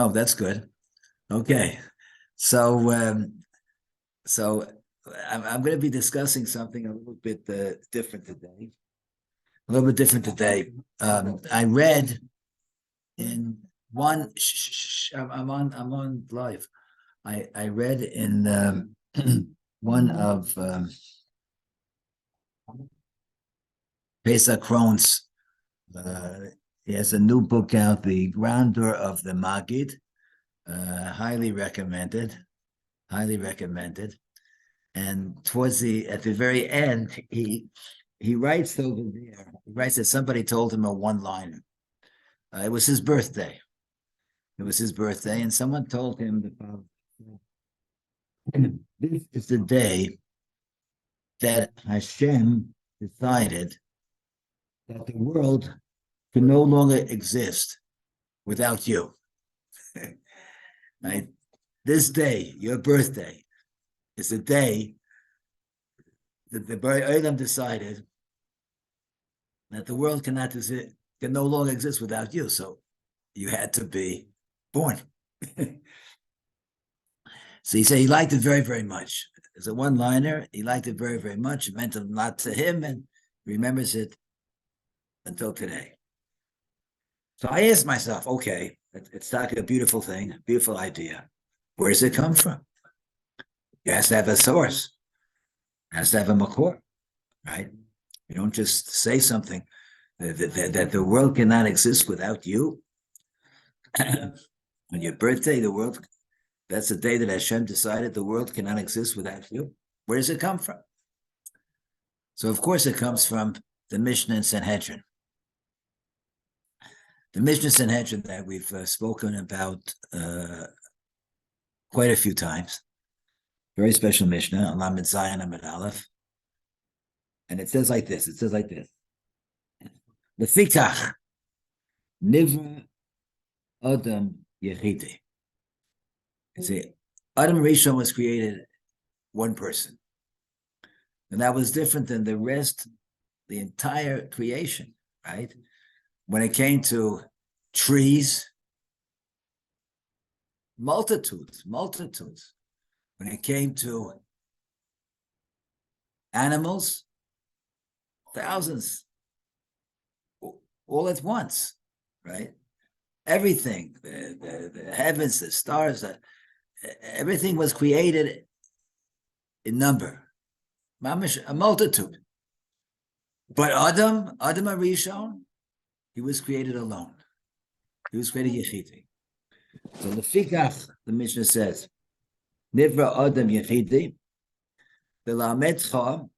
Oh, that's good. Okay. So, I'm going to be discussing something a little bit different today. A little bit different today. I read in one. I'm on live. I read in one of Pesach Krohn's. He has a new book out, The Grandeur of the Maggid. Highly recommended. Highly recommended. And at the very end, he writes over there. He writes that somebody told him a one-liner. It was his birthday. It was his birthday, and someone told him that this is the day that Hashem decided that the world can no longer exist without you. Right? This day, your birthday, is the day that the Bari Olam decided that the world can no longer exist without you. So you had to be born. So he said he liked it very, very much. It's a one-liner. He liked it very, very much. It meant a lot to him, and he remembers it until today. So I asked myself, okay, it's like a beautiful thing, beautiful idea. Where does it come from? It has to have a source. It has to have a makor, right? You don't just say something that the world cannot exist without you. On your birthday, that's the day that Hashem decided the world cannot exist without you. Where does it come from? So, of course, it comes from the Mishnah and Sanhedrin. The Mishnah Sanhedrin that we've spoken about quite a few times. Very special Mishnah, Lamed Zayin Amid Aleph. And it says like this. Lefikach Nivra Adam Yechidi. It's Adam Rishon was created one person. And that was different than the rest, the entire creation, right? When it came to trees, multitudes. When it came to animals, thousands, all at once, right? Everything, the heavens, the stars, everything was created in number, a multitude. But Adam Arishon, he was created alone. He was created Yechidi. So Lefikach, the Mishnah says, Nivra Adam Yechidi, V'lametcha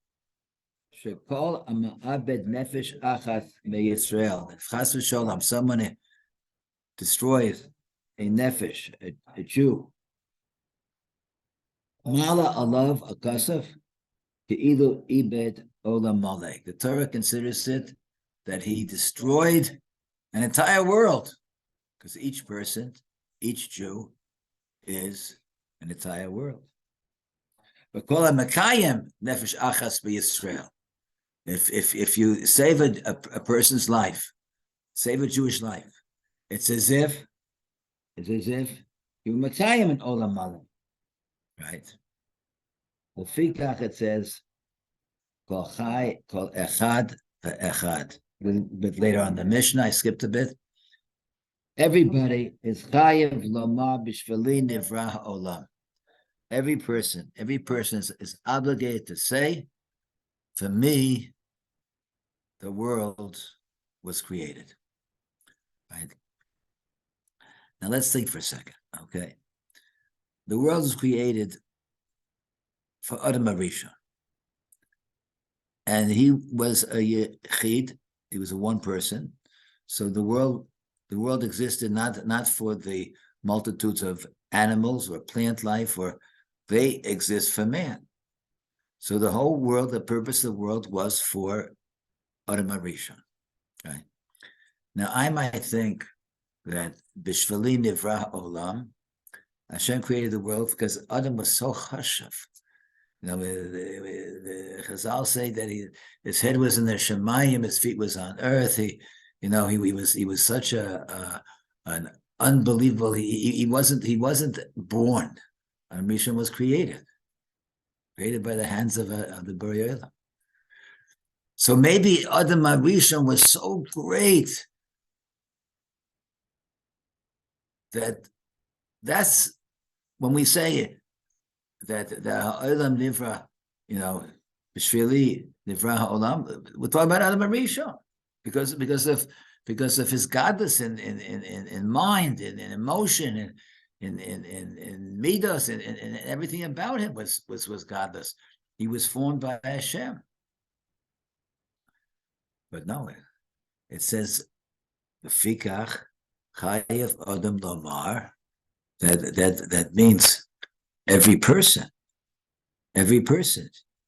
shekol ama'abed nefesh achat meYisrael. If Chas v'Sholom, someone destroys a nefesh, a Jew, Mala alav akasaf ke'ilu ibed olam malek. The Torah considers it that he destroyed an entire world, because each person, each Jew, is an entire world. But kol hamakayim nefesh achas b'Yisrael. If you save a person's life, save a Jewish life, it's as if you makayim an olam malek. Right. Lefikach it says, Kol chai, kol echad, ve'echad. A little bit later on the Mishnah, I skipped a bit. Everybody is chayev lomar b'shvili nivra olam. Every person is obligated to say, for me, the world was created. Right. Now let's think for a second, okay? The world was created for Adam Arishon. And he was a yechid, he was a one person. So the world existed not for the multitudes of animals or plant life, or they exist for man. So the whole world, the purpose of the world was for Adam Arishon. Right? Now I might think that Bishvali Nivra Olam, Hashem created the world because Adam was so chashav. You know, the Chazal say that his head was in the Shemayim, his feet was on earth. He was such an unbelievable. He wasn't born. Adam Rishon was created by the hands of the Borei Olam. So maybe Adam Rishon was so great that's when we say that the Olam Nivra, B'Shvili Nivra Ha'olam, we're talking about Adam Rishon because of his godless in mind, in emotion, in midas, and everything about him was godless. He was formed by Hashem. But no, it says the Fikach Chayev Adam Lomar. That means every person,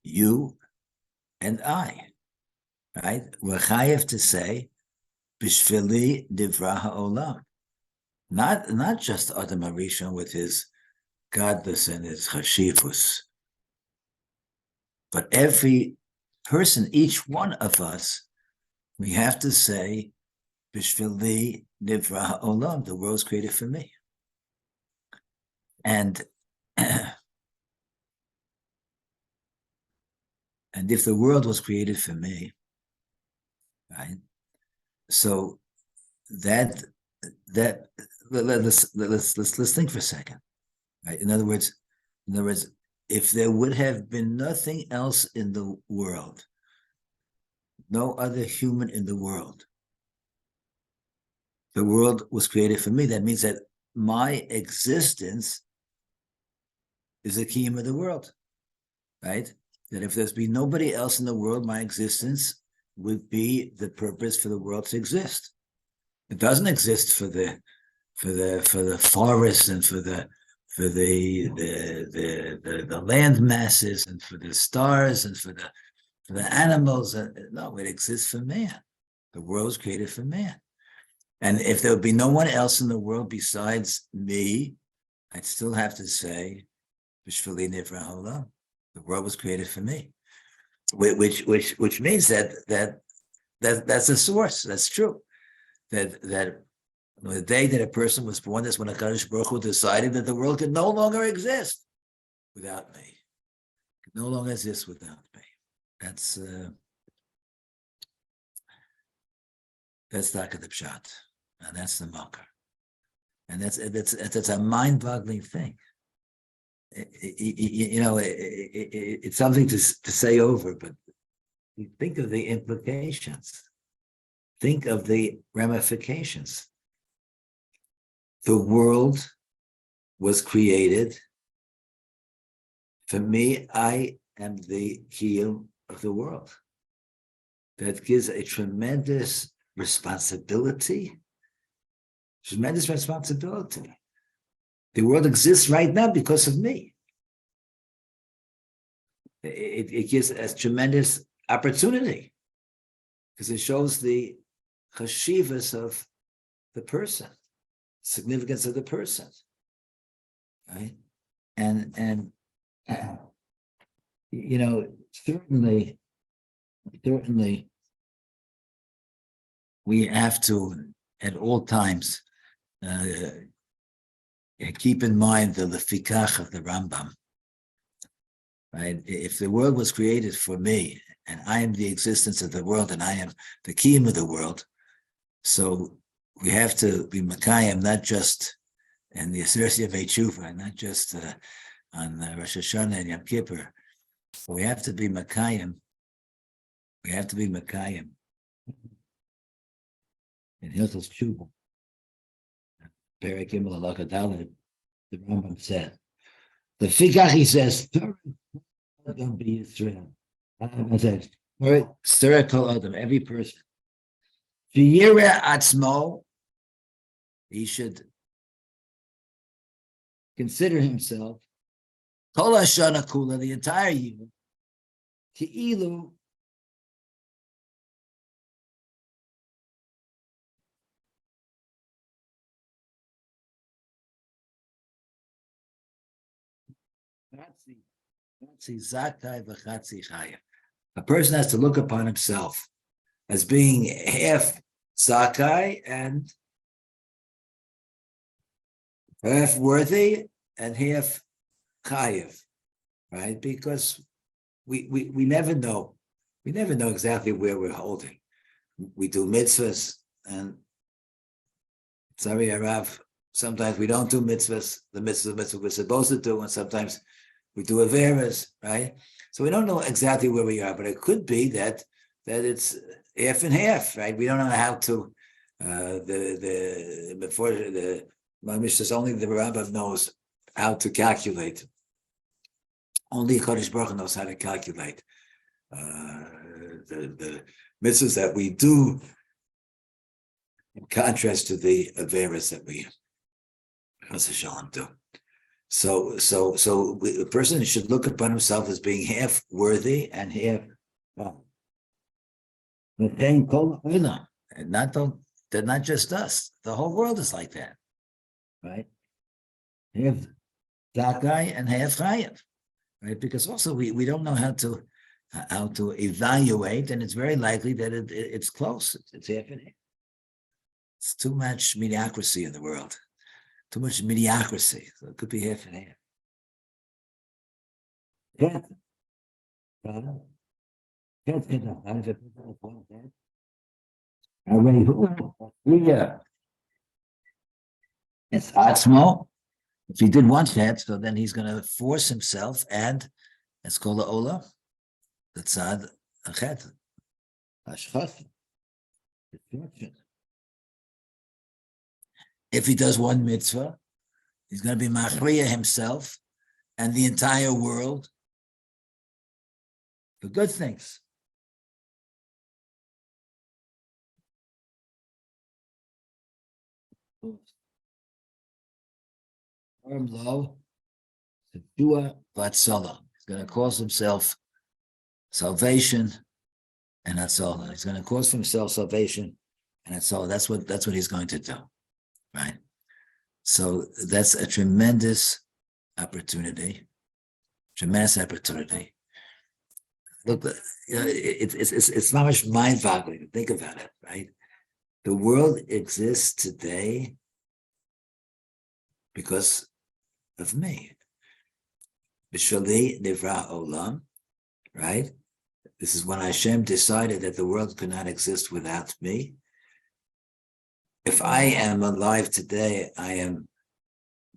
you and I, right? We're chayev to say B'Shvili Nivra Ha'olam. Not just Adam Rishon with his godless and his chashivus, but every person, each one of us, we have to say B'Shvili Nivra Ha'olam. The world's created for me, and if the world was created for me, right? So let's think for a second, right? In other words, if there would have been nothing else in the world, no other human in the world was created for me. That means that my existence is the key of the world, right? That if there's been nobody else in the world, my existence would be the purpose for the world to exist. It doesn't exist for the forests and for the land masses and for the stars and for the animals. No, it exists for man. The world was created for man. And if there would be no one else in the world besides me, I'd still have to say, B'Shvili Nivra Ha'olam. The world was created for me, which means that's a source. That's true. That the day that a person was born, that's when HaKadosh Baruch Hu decided that the world could no longer exist without me. Could no longer exist without me. That's Taka the Pshat, and that's the Makar, and that's a mind-boggling thing. It's something to say over, but you think of the implications. Think of the ramifications. The world was created for me. I am the kiyum of the world. That gives a tremendous responsibility. Tremendous responsibility. The world exists right now because of me. It gives us tremendous opportunity because it shows the chashivas of the person, significance of the person, right? And certainly, we have to at all times keep in mind the lefikach of the Rambam, right? If the world was created for me, and I am the existence of the world, and I am the kiyum of the world, so we have to be Makayim, not just in the Aseret Yemei Tshuva, not just on Rosh Hashanah and Yom Kippur. We have to be Makayim. We have to be Makayim in Hilchos Tshuva. Perek Gimel Halakha Daled, the Rambam said. The Fikach, he says, Adam be Yisrael. I said, all right, Stir Kol Adam, every person. V'yireh atzmo, he should consider himself, Kol Hashana Kula, the entire year, Ki'ilu, a person has to look upon himself as being half Zakai and half worthy and half chayiv, right? Because we never know. We never know exactly where we're holding. We do mitzvahs, and sorry, Arav, sometimes we don't do mitzvahs, the mitzvah we're supposed to do, and sometimes we do averas, right? So we don't know exactly where we are, but it could be that it's half and half, right? We don't know how to before the Mamish says only the Rambam knows how to calculate. Only Chodesh Baruch Hu knows how to calculate the mitzvahs that we do, in contrast to the averas that we do. So a person should look upon himself as being half worthy and half and they're not just us. The whole world is like that, right? Half zakai and half chayav, right? Because also we don't know how to evaluate, and it's very likely that it's close. It's half and half. It's too much mediocrity in the world. Too much mediocrity. So it could be half and half. Yeah. It's Atzmo. If he did one chet, so then he's going to force himself, and it's called the Ola, the Tzad Achet, Ashchas. If he does one mitzvah, he's going to be machriya himself and the entire world for good things. Low, Dua Vatsalah. He's going to cause himself salvation and that's all. He's going to cause himself salvation and that's all. That's what he's going to do, right? So that's a tremendous opportunity. Look, it's not much mind-boggling to think about it, right? The world exists today because of me. B'shali nivra olam, right? This is when Hashem decided that the world could not exist without me. If I am alive today, I am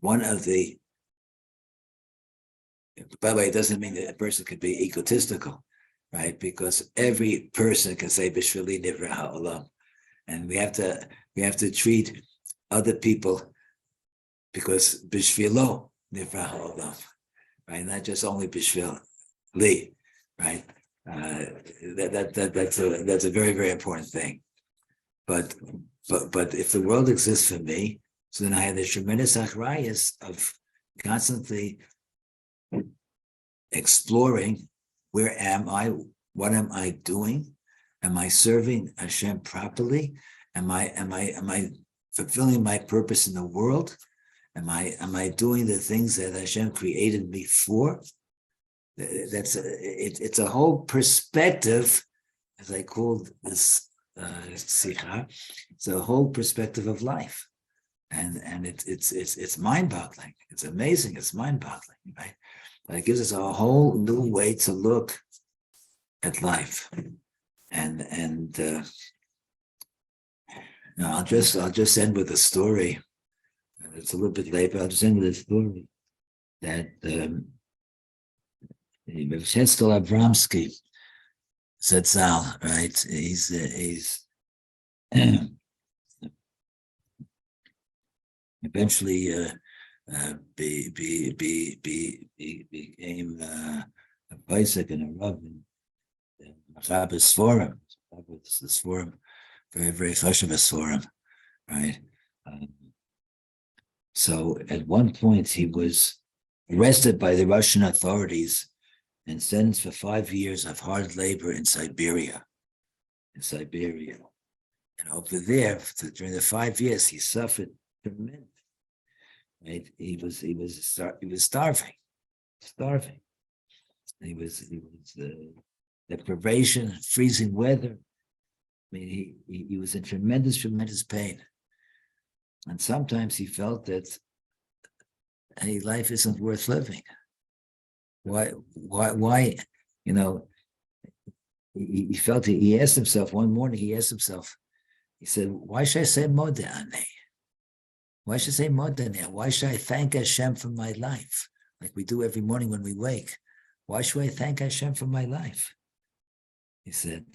one of the. By the way, it doesn't mean that a person could be egotistical, right? Because every person can say b'shvili nivra ha'olam, and we have to treat other people because b'shvilo nivra ha'olam, right? Not just only b'shvil li, right? That's a very, very important thing. But if the world exists for me, so then I have this tremendous achrayus of constantly exploring where am I, what am I doing, am I serving Hashem properly, am I fulfilling my purpose in the world, am I doing the things that Hashem created me for? It's a whole perspective, as I called this sikha. It's a whole perspective of life, and it's mind-boggling. It's amazing. It's mind-boggling, right? But it gives us a whole new way to look at life, and I'll just end with a story. It's a little bit late, but I'll just end with a story that Shestel Abramsky Zatzal, right? He's eventually became a Paisek and a Rav in Machabes Forum. This forum, very, very Chashavas Forum, right? So at one point he was arrested by the Russian authorities and sentenced for 5 years of hard labor in Siberia. And over there, during the 5 years, he suffered tremendous. Right? He was starving. He was deprivation, freezing weather. I mean, he was in tremendous pain. And sometimes he felt that hey, life isn't worth living. Why? You know, he felt he asked himself one morning. He asked himself. He said, "Why should I say modeh? Why should I say modeh? Why should I thank Hashem for my life, like we do every morning when we wake? Why should I thank Hashem for my life?" He said,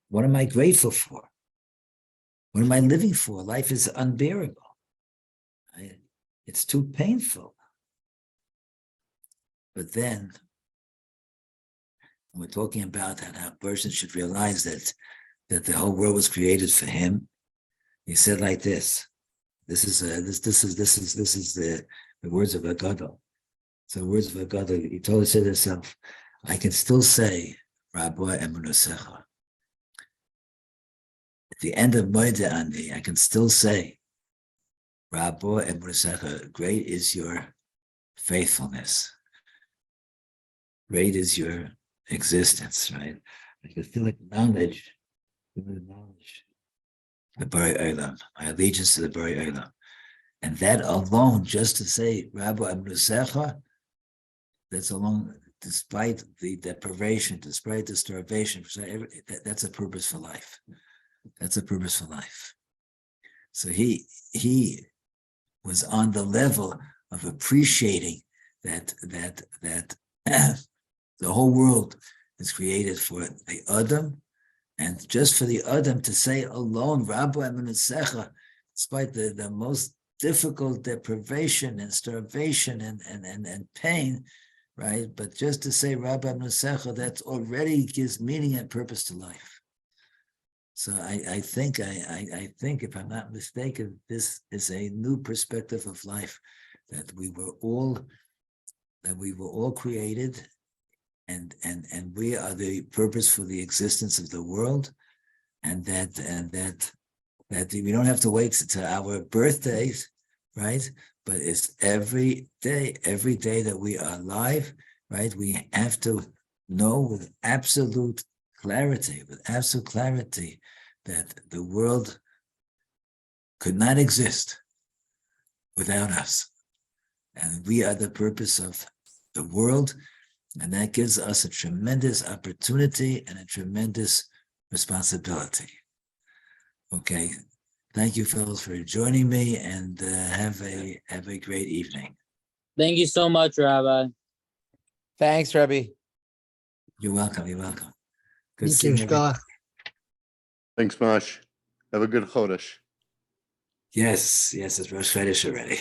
"What am I grateful for? What am I living for? Life is unbearable. It's too painful." But then, we're talking about how a person should realize that the whole world was created for him. He said like this. This is the words of a gadol. So the words of a gadol. He told us to himself, "I can still say Rabbi Emunusecha. At the end of Moedeh Ani, I can still say Rabbi Emunusecha. Great is your faithfulness. Great is your existence." Right? I can still acknowledge the Bari Olam, my allegiance to the Bari Olam. And that alone, just to say, Rabbi Amnusecha, that's alone, despite the deprivation, despite the starvation, that's a purpose for life. That's a purpose for life. So he was on the level of appreciating that the whole world is created for the Adam, and just for the Adam to say alone, Rabbi Emunusecha, despite the most difficult deprivation and starvation and pain, right? But just to say Rabbi Emunusecha, that already gives meaning and purpose to life. So I think, if I'm not mistaken, this is a new perspective of life, that we were all created. And we are the purpose for the existence of the world, and that we don't have to wait to our birthdays, right? But it's every day that we are alive, right? We have to know with absolute clarity, that the world could not exist without us, and we are the purpose of the world. And that gives us a tremendous opportunity and a tremendous responsibility. Okay. Thank you, fellas, for joining me, and have a great evening. Thank you so much, Rabbi. Thanks, Rebbe. You're welcome. Good Thank you, seeing everybody. Shkoch. Thanks, Mosh. Have a good Chodesh. Yes, it's Rosh Chodesh already.